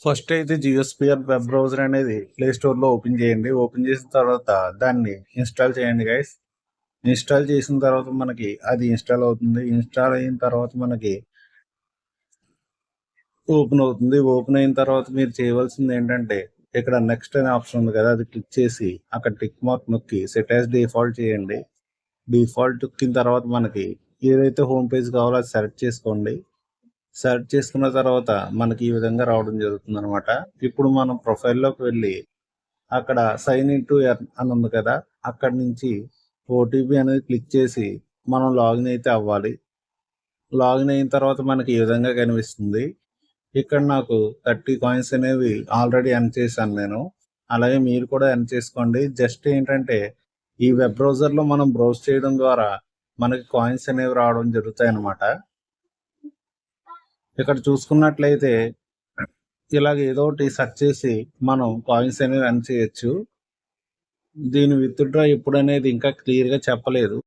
First అయితే జియోస్పియర్ web browser అనేది play స్టోర్లో ఓపెన్ చేయండి. ఓపెన్ చేసిన తర్వాత దాన్ని ఇన్స్టాల్ చేయండి గైస్. ఇన్స్టాల్ చేసిన తర్వాత మనకి అది ఇన్స్టాల్ అవుతుంది. ఇన్స్టాల్ అయిన తర్వాత మనకి ఓపెన్ అవుతుంది. ఓపెన్ అయిన తర్వాత మీరు చేయవలసింది ఏంటంటే ఇక్కడ నెక్స్ట్ అనే ఆప్షన్ ఉంది కదా, అది క్లిక్ చేసి అక్కడ టిక్ మార్క్ నొక్కి సెట్ యాజ్ డిఫాల్ట్ చేయండి. డిఫాల్ట్ నొక్కిన తర్వాత మనకి ఏదైతే హోమ్ పేజ్ కావాలో అది సెలెక్ట్ చేసుకోండి. సెలెక్ట్ చేసుకున్న తర్వాత మనకి ఈ విధంగా రావడం జరుగుతుంది అనమాట. ఇప్పుడు మనం ప్రొఫైల్లోకి వెళ్ళి అక్కడ సైన్ ఇన్ టు ఎర్న్ అని ఉంది కదా, అక్కడి నుంచి ఓటీపీ అనేది క్లిక్ చేసి మనం లాగిన్ అయితే అవ్వాలి. లాగిన్ అయిన తర్వాత మనకి ఈ విధంగా కనిపిస్తుంది. ఇక్కడ నాకు 30 కాయిన్స్ అనేవి ఆల్రెడీ ఎర్న్ చేశాను నేను. అలాగే మీరు కూడా ఎర్న్ చేసుకోండి. జస్ట్ ఏంటంటే ఈ వెబ్ బ్రౌజర్లో మనం బ్రౌజ్ చేయడం ద్వారా మనకి కాయిన్స్ అనేవి రావడం జరుగుతాయి అన్నమాట. ఇక్కడ చూసుకున్నట్లయితే ఇలాగ ఏదో ఒకటి సెర్చ్ చేసి మనం కాయిన్స్ అనేవి ఎర్న్ చేయొచ్చు. దీని విత్‌డ్రా ఎప్పుడనేది ఇంకా క్లియర్‌గా చెప్పలేదు.